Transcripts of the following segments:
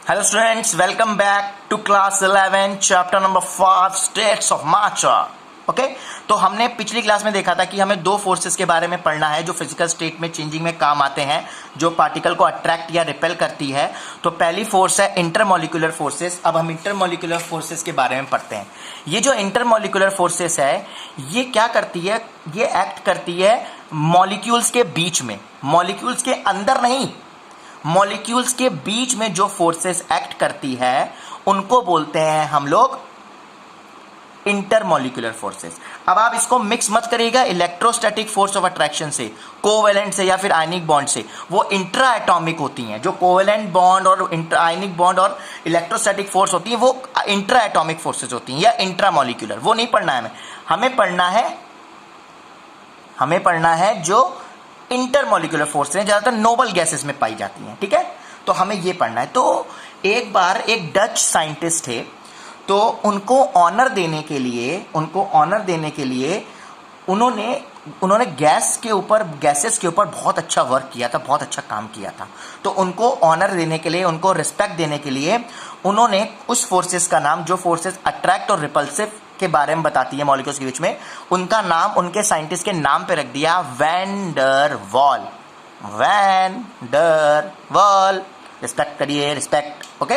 Hello students, welcome back to class 11 chapter number 5 states of matter. Okay तो हमने पिछली class में देखा था कि हमें दो फोर्सेस के बारे में पढ़ना है जो फिजिकल स्टेट में चेंजिंग में काम आते हैं, जो पार्टिकल को अट्रैक्ट या रिपेल करती है। तो पहली फोर्स है इंटरमॉलिक्यूलर फोर्सेस। अब हम इंटरमॉलिक्यूलर फोर्सेस के बारे में पढ़ते हैं। ये जो इंटरमॉलिक्यूलर फोर्सेस है ये क्या करती है, ये एक्ट करती है मॉलिक्यूल्स के बीच में, मॉलिक्यूल्स के अंदर नहीं, मॉलिक्यूल्स के बीच में जो फोर्सेस एक्ट करती है उनको बोलते हैं हम लोग इंटरमॉलिक्यूलर फोर्सेस। अब आप इसको मिक्स मत करिएगा इलेक्ट्रोस्टैटिक फोर्स ऑफ अट्रैक्शन से, कोवेलेंट से या फिर आयनिक बॉन्ड से। वो इंट्रा एटॉमिक होती हैं। जो कोवेलेंट बॉन्ड और आयनिक बॉन्ड और इलेक्ट्रोस्टैटिक फोर्स होती है वो इंट्रा एटॉमिक फोर्सेस होती हैं या इंट्रामॉलिक्यूलर। वो नहीं पढ़ना है हमें पढ़ना है जो इंटरमॉलिक्यूलर फोर्सेस ज्यादातर नोबल गैसेस में पाई जाती हैं। ठीक है, तो हमें ये पढ़ना है। तो एक बार एक डच साइंटिस्ट थे, तो उनको ऑनर देने के लिए उन्होंने गैसेस के ऊपर बहुत अच्छा वर्क किया था, बहुत अच्छा काम किया था। तो उनको ऑनर देने के लिए, उनको रिस्पेक्ट देने के लिए उन्होंने उस फोर्सेस का नाम, जो फोर्सेस अट्रैक्ट और रिपल्सिव के बारे में बताती है मॉलिक्यूल्स के बीच में, उनका नाम उनके साइंटिस्ट के नाम पे रख दिया वैन डर वाल। रिस्पेक्ट करिए, रिस्पेक्ट। ओके,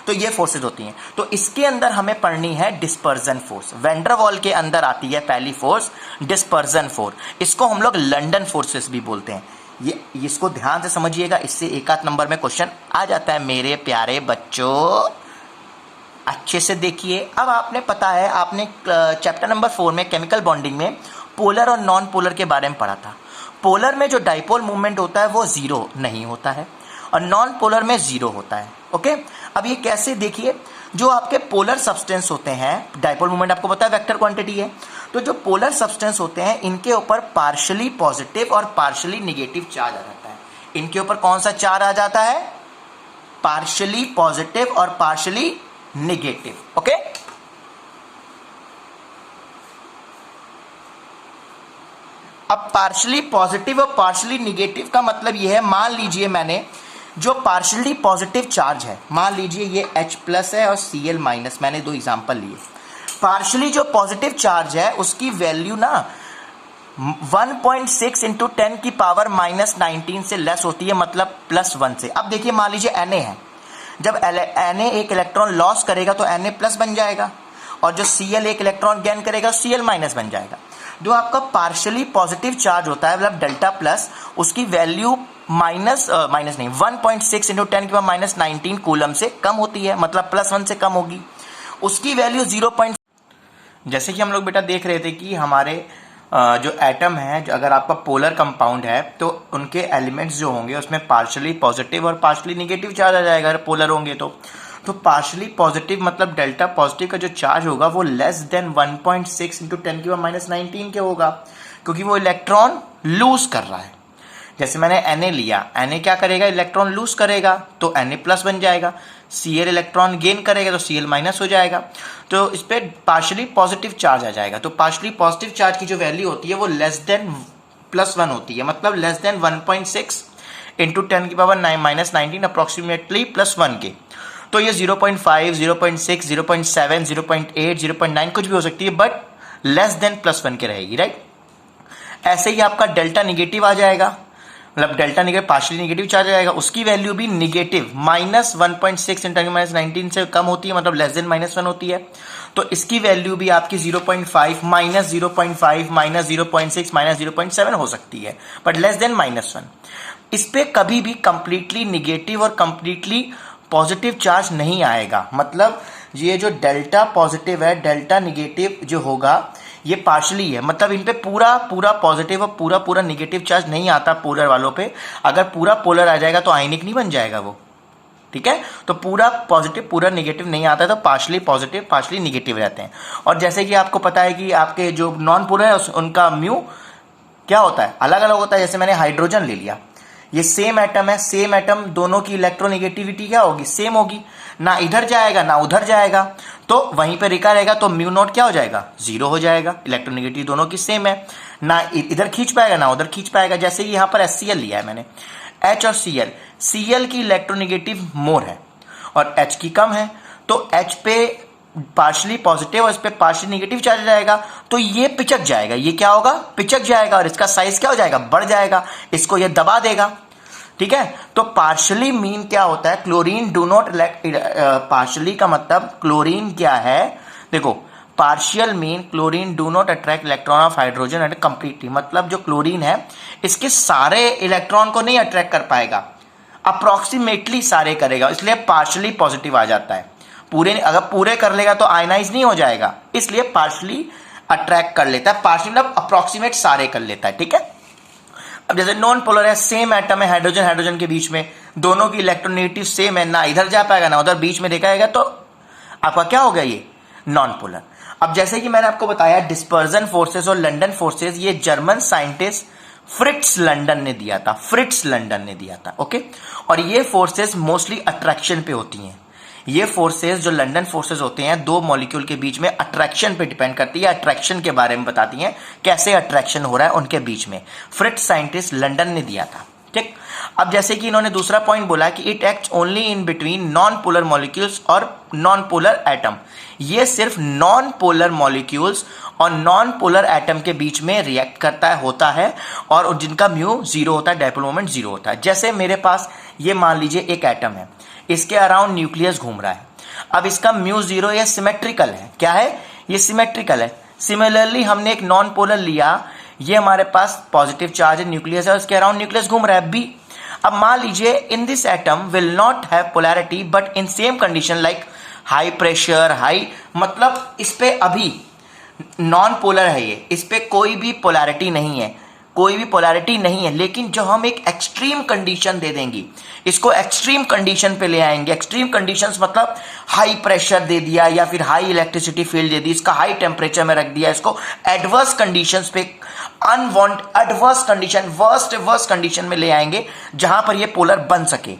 तो ये फोर्सेस होती हैं। तो इसके अंदर हमें पढ़नी है डिस्पर्जन फोर्स। वैन डर वाल के अंदर आती है पहली फोर्स डिस्पर्जन फोर्स। इसको हम लोग लंदन फोर्सेस भी बोलते हैं। ये इसको ध्यान से समझिएगा, इससे एक आध नंबर में क्वेश्चन आ जाता है मेरे प्यारे बच्चों। अच्छे से देखिए। अब आपने चैप्टर नंबर 4 में केमिकल बॉन्डिंग में पोलर और नॉन पोलर के बारे में पढ़ा था। पोलर में जो डाइपोल मूवमेंट होता है वो जीरो नहीं होता है और नॉन पोलर में जीरो होता है। ओके, अब ये कैसे देखिए, जो आपके पोलर सब्सटेंस होते हैं, डाइपोल मूवमेंट आपको पता है वेक्टर क्वांटिटी है, तो जो पोलर सब्सटेंस होते हैं इनके ऊपर पार्शियली पॉजिटिव और पार्शियली निगेटिव चार्ज आ जाता है। इनके ऊपर कौन सा चार्ज आ जाता है? पार्शियली पॉजिटिव और पार्शियली निगेटिव। ओके, अब पार्शियली पॉजिटिव और पार्शियली निगेटिव का मतलब यह है, मान लीजिए मैंने जो पार्शियली पॉजिटिव चार्ज है, मान लीजिए ये H प्लस है और Cl माइनस, मैंने दो एग्जांपल लिए। पार्शियली जो पॉजिटिव चार्ज है उसकी वैल्यू ना 1.6 इंटू 10 की पावर -19 से लेस होती है, मतलब +1 से। अब देखिए मान लीजिए Na है, जब Na एक इलेक्ट्रॉन लॉस करेगा तो Na प्लस बन जाएगा, और जो Cl एक इलेक्ट्रॉन गेन करेगा Cl माइनस बन जाएगा। जो आपका पार्शियली पॉजिटिव चार्ज होता है, मतलब डेल्टा प्लस, उसकी वैल्यू 1.6 इंटू 10 की पावर -19 कूलम से कम होती है, मतलब +1 से कम होगी। उसकी वैल्यू 0. जैसे कि हम लोग बेटा देख रहे थे कि हमारे जो एटम है, जो अगर आपका पोलर कंपाउंड है तो उनके एलिमेंट्स जो होंगे उसमें पार्शियली पॉजिटिव और पार्शियली निगेटिव चार्ज आ जाएगा अगर पोलर होंगे तो पार्शियली पॉजिटिव मतलब डेल्टा पॉजिटिव का जो चार्ज होगा वो लेस देन 1.6 इंटू 10 की पावर -19 के होगा, क्योंकि वो इलेक्ट्रॉन लूज कर रहा है। जैसे मैंने Na लिया, Na क्या करेगा? इलेक्ट्रॉन लूज करेगा तो Na प्लस बन जाएगा। Cl इलेक्ट्रॉन गेन करेगा तो Cl माइनस हो जाएगा। तो इस पर पार्शियली पॉजिटिव चार्ज आ जाएगा। तो पार्शियली पॉजिटिव चार्ज की जो वैल्यू होती है वो लेस देन +1 होती है, मतलब लेस देन 1.6 इंटू 10 की पावर -19 अप्रोक्सीमेटली +1 के। तो ये 0.5, 0.6, 0.7, 0.8, 0.9 कुछ भी हो सकती है, बट लेस देन +1 के रहेगी, राइट। ऐसे ही आपका डेल्टा निगेटिव आ जाएगा, मतलब delta negative partially negative charge आ जाएगा, उसकी वैल्यू भी निगेटिव -1.6 इंटू 10 से कम होती है, मतलब लेस देन -1 होती है। तो इसकी वैल्यू भी आपकी 0.5, -0.5, -0.6, -0.7 हो सकती है, बट लेस देन -1। इस पे कभी भी कंप्लीटली निगेटिव और कंप्लीटली पॉजिटिव चार्ज नहीं आएगा। मतलब ये जो डेल्टा पॉजिटिव है, डेल्टा निगेटिव जो होगा ये पार्शियली है, मतलब इन पे पूरा पॉजिटिव और पूरा निगेटिव चार्ज नहीं आता पोलर वालों पे। अगर पूरा पोलर आ जाएगा तो आयनिक नहीं बन जाएगा वो, ठीक है। तो पूरा पॉजिटिव पूरा निगेटिव नहीं आता है, तो पार्शियली पॉजिटिव पार्शियली निगेटिव रहते हैं। और जैसे कि आपको पता है कि आपके जो नॉन पोलर है उनका म्यू क्या होता है, अलग अलग होता है। जैसे मैंने हाइड्रोजन ले लिया, ये सेम एटम है, सेम एटम, दोनों की इलेक्ट्रोनेगेटिविटी क्या होगी? सेम होगी, ना इधर जाएगा ना उधर जाएगा, तो वहीं पे रिका रहेगा, तो म्यू नॉट क्या हो जाएगा? 0 हो जाएगा। इलेक्ट्रोनेगेटिव दोनों की सेम है, ना इधर खींच पाएगा ना उधर खींच पाएगा। जैसे यहाँ पर HCl लिया है मैंने, H और Cl की इलेक्ट्रोनेगेटिव मोर है और H की कम है, तो H पे पार्शली पॉजिटिव और इस पे पार्शली नेगेटिव चार्ज जाएगा, तो ये पिचक जाएगा, ये क्या होगा, पिचक जाएगा और इसका साइज क्या हो जाएगा, बढ़ जाएगा, इसको ये दबा देगा। ठीक है, तो पार्शली मीन क्या होता है, क्लोरीन डू नॉट पार्शली का मतलब क्लोरीन क्या है, देखो partial mean chlorine do not attract electron of hydrogen and completely, मतलब जो क्लोरीन है इसके सारे इलेक्ट्रॉन को नहीं अट्रैक्ट कर पाएगा, अप्रोक्सीमेटली सारे करेगा, इसलिए पार्शियली पॉजिटिव आ जाता है। पूरे अगर पूरे कर लेगा तो आयनाइज नहीं हो जाएगा, इसलिए पार्शियली अट्रैक्ट कर लेता है, पार्शियली मतलब अप्रोक्सीमेट सारे कर लेता है। ठीक है, अब जैसे नॉन पोलर है, सेम एटम है हाइड्रोजन हाइड्रोजन के बीच में, दोनों की इलेक्ट्रोनेगेटिव सेम है, ना इधर जा पाएगा ना उधर, बीच में देखा जाएगा, तो आपका क्या हो गया, ये नॉन पोलर। अब जैसे कि मैंने आपको बताया डिस्पर्जन फोर्सेस और लंदन फोर्सेस, ये जर्मन साइंटिस्ट फ्रिट्ज लंदन ने दिया था, फ्रिट्ज लंदन ने दिया था। ओके, और ये फोर्सेस मोस्टली अट्रैक्शन पे होती हैं, ये फोर्सेस जो लंदन फोर्सेस होते हैं दो मॉलिक्यूल के बीच में अट्रैक्शन पे डिपेंड करती है, अट्रैक्शन के बारे में बताती हैं कैसे अट्रैक्शन हो रहा है उनके बीच में, फ्रिट्ज साइंटिस्ट लंदन ने दिया था। ठीक, अब जैसे कि इन्होंने दूसरा पॉइंट बोला कि it acts only in between non polar molecules और नॉन पोलर एटम, ये सिर्फ नॉन पोलर मॉलिक्यूल्स और नॉन पोलर एटम के बीच में रिएक्ट करता है, होता है, और जिनका म्यू जीरो होता है, डायपोल मोमेंट जीरो होता है। जैसे मेरे पास ये मान लीजिए एक एटम है, इसके अराउंड न्यूक्लियस घूम रहा है, अब इसका म्यू जीरो, ये सिमेट्रिकल है, क्या है, ये सिमेट्रिकल है। सिमिलरली हमने एक नॉन पोलर लिया, ये हमारे पास पॉजिटिव चार्ज है, न्यूक्लियस है, उसके अराउंड न्यूक्लियस घूम रहा है बी। अब मान लीजिए in this atom will not have polarity but in same condition like high pressure, high, मतलब इस पे अभी नॉन पोलर है ये, इस पे कोई भी पोलैरिटी नहीं है, कोई भी पोलैरिटी नहीं है, लेकिन जो हम एक एक्सट्रीम कंडीशन दे देंगे, इसको एक्सट्रीम कंडीशन पे ले आएंगे, एक्सट्रीम कंडीशंस मतलब हाई प्रेशर दे दिया या फिर हाई इलेक्ट्रिसिटी फील्ड दे दी, इसका हाई टेम्परेचर में रख दिया, इसको एडवर्स कंडीशंस पे, अनवांट एडवर्स कंडीशन, वर्स्ट कंडीशन में ले आएंगे जहां पर ये पोलर बन सके,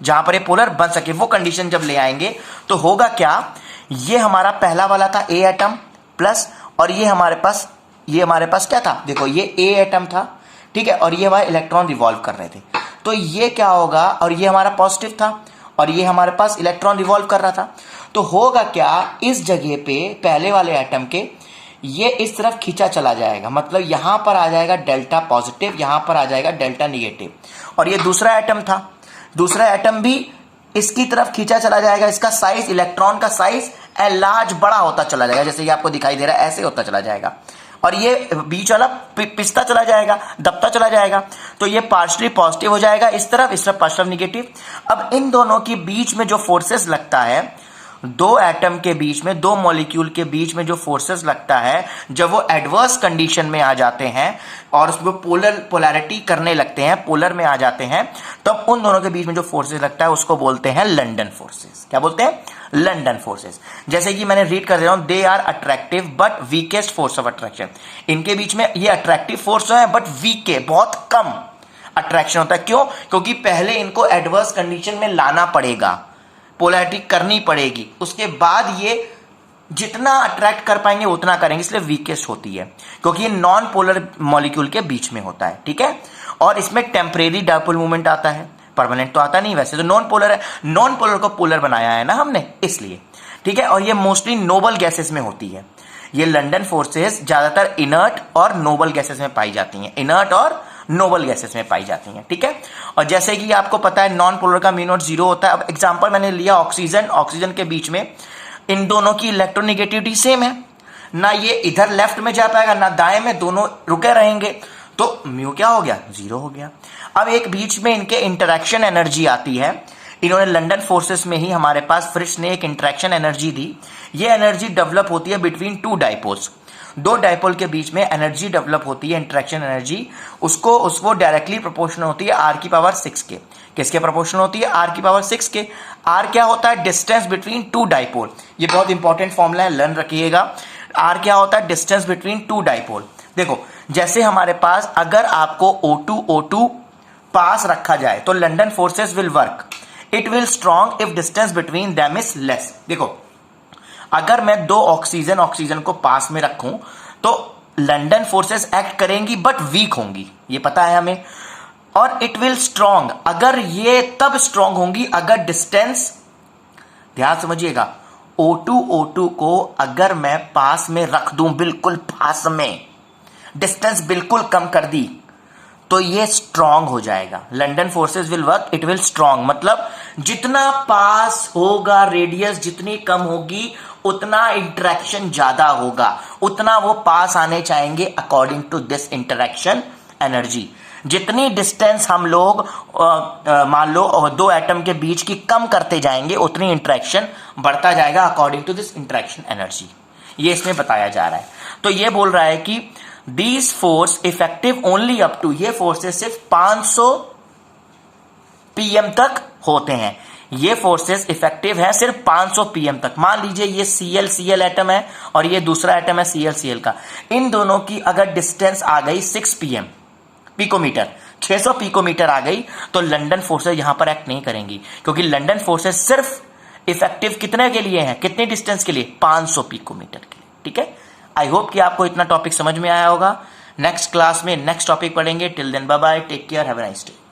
जहां पर ये पोलर बन सके, वो कंडीशन जब ले आएंगे तो होगा क्या, ये हमारा पहला वाला था ए एटम प्लस, और ये हमारे पास क्या था, देखो ये ए एटम था, ठीक है, और ये हमारे इलेक्ट्रॉन रिवॉल्व कर रहे थे, तो ये क्या होगा, और ये हमारा पॉजिटिव था और ये हमारे पास इलेक्ट्रॉन रिवॉल्व कर रहा था, तो होगा क्या, इस जगह पे पहले वाले एटम के ये इस तरफ खींचा चला जाएगा, मतलब यहां पर आ जाएगा डेल्टा पॉजिटिव, यहां पर आ जाएगा डेल्टा निगेटिव, और ये दूसरा एटम था, दूसरा एटम भी इसकी तरफ खींचा चला जाएगा, इसका साइज, इलेक्ट्रॉन का साइज लार्ज, बड़ा होता चला जाएगा, जैसे ये आपको दिखाई दे रहा है, ऐसे होता चला जाएगा, और ये बीच वाला पिसता चला जाएगा, दबता चला जाएगा, तो ये पार्शली पॉजिटिव हो जाएगा इस तरफ पार्शली निगेटिव। अब इन दोनों के बीच में जो फोर्सेस लगता है, दो एटम के बीच में, दो मॉलिक्यूल के बीच में जो फोर्सेस लगता है, जब वो एडवर्स कंडीशन में आ जाते हैं और उसको पोलैरिटी करने लगते हैं, पोलर में आ जाते हैं, तब उन दोनों के बीच में जो फोर्सेस लगता है उसको बोलते हैं लंदन फोर्सेस। क्या बोलते हैं, लंदन फोर्सेस। जैसे कि मैंने रीड कर दे रहा हूं, they are attractive but weakest force of attraction, इनके बीच में ये अट्रैक्टिव फोर्स है बट वीक है, बहुत कम अट्रैक्शन होता है। क्यों, क्योंकि पहले इनको एडवर्स कंडीशन में लाना पड़ेगा, पोलैरिटी करनी पड़ेगी, उसके बाद ये जितना अट्रैक्ट कर पाएंगे उतना करेंगे, इसलिए वीकेस्ट होती है, क्योंकि ये नॉन पोलर मॉलिक्यूल के बीच में होता है। ठीक है, और इसमें टेम्परेरी डायपोल मूवमेंट आता है, परमानेंट तो आता नहीं, वैसे तो नॉन पोलर है, नॉन पोलर को पोलर बनाया है ना हमने, इसलिए। ठीक है, और ये मोस्टली नोबल गैसेस में होती है, ये लंदन फोर्सेस ज्यादातर इनर्ट और नोबल गैसेस में पाई जाती हैं, इनर्ट और नोबल गैसेस में पाई जाती हैं। ठीक है, और जैसे कि आपको पता है नॉन पोलर का म्यू नॉट जीरो होता है। अब एग्जांपल मैंने लिया ऑक्सीजन के बीच में इन दोनों की इलेक्ट्रोनेगेटिविटी सेम है, ना ये इधर लेफ्ट में जा पाएगा ना दाएं में, दोनों रुके रहेंगे, तो म्यू क्या हो गया, जीरो हो गया। अब एक बीच में इनके इंटरैक्शन एनर्जी आती है, इन्होंने लंदन फोर्सेस में ही हमारे पास फ्रिट्ज ने एक इंटरैक्शन एनर्जी दी, ये एनर्जी डेवलप होती है बिटवीन टू डाइपोल्स, दो डाइपोल के बीच में एनर्जी डेवलप होती है, इंटरैक्शन एनर्जी, उसको डायरेक्टली प्रोपोर्शनल होती है आर की पावर 6 के। किसके प्रोपोर्शनल होती है, आर की पावर 6 के। आर क्या होता है, डिस्टेंस बिटवीन टू डाइपोल, ये बहुत इंपॉर्टेंट फॉर्मूला है, लर्न रखिएगा। आर क्या होता है, डिस्टेंस बिटवीन टू डाइपोल। देखो जैसे हमारे पास अगर आपको O2 पास रखा जाए तो London forces will work, it will strong if distance between them is less. देखो अगर मैं दो ऑक्सीजन को पास में रखूं तो लंदन फोर्सेस एक्ट करेंगी बट वीक होंगी, ये पता है हमें। और इट विल स्ट्रॉन्ग, अगर ये तब स्ट्रॉन्ग होंगी अगर डिस्टेंस ध्यान समझिएगा, O2 को अगर मैं पास में रख दूं, बिल्कुल पास में, डिस्टेंस बिल्कुल कम कर दी, तो ये स्ट्रांग हो जाएगा। London forces will work, it will strong, मतलब जितना पास होगा रेडियस जितनी कम होगी उतना इंटरेक्शन ज्यादा होगा, उतना वो पास आने चाहेंगे according to this interaction energy. जितनी डिस्टेंस हम लोग मान लो दो एटम के बीच की कम करते जाएंगे उतनी इंटरेक्शन बढ़ता जाएगा according to this interaction energy. ये इसमें बताया जा रहा है। तो ये बोल रहा है कि these force effective only up to, ये फोर्सेस सिर्फ 500 pm तक होते हैं। ये फोर्सेस इफेक्टिव है सिर्फ 500 pm तक। मान लीजिए ये Cl एटम है और ये दूसरा एटम है Cl का, इन दोनों की अगर डिस्टेंस आ गई 6 pm पिकोमीटर, 600 पिकोमीटर आ गई, तो लंदन फोर्सेस यहां पर एक्ट नहीं करेंगी, क्योंकि लंदन फोर्सेस सिर्फ इफेक्टिव कितने के लिए हैं, कितनी डिस्टेंस के लिए, 500 पिकोमीटर के लिए। ठीक है, आई होप कि आपको इतना टॉपिक समझ में आया होगा। नेक्स्ट क्लास में नेक्स्ट टॉपिक पढ़ेंगे। Till then bye bye, take care, have a nice day.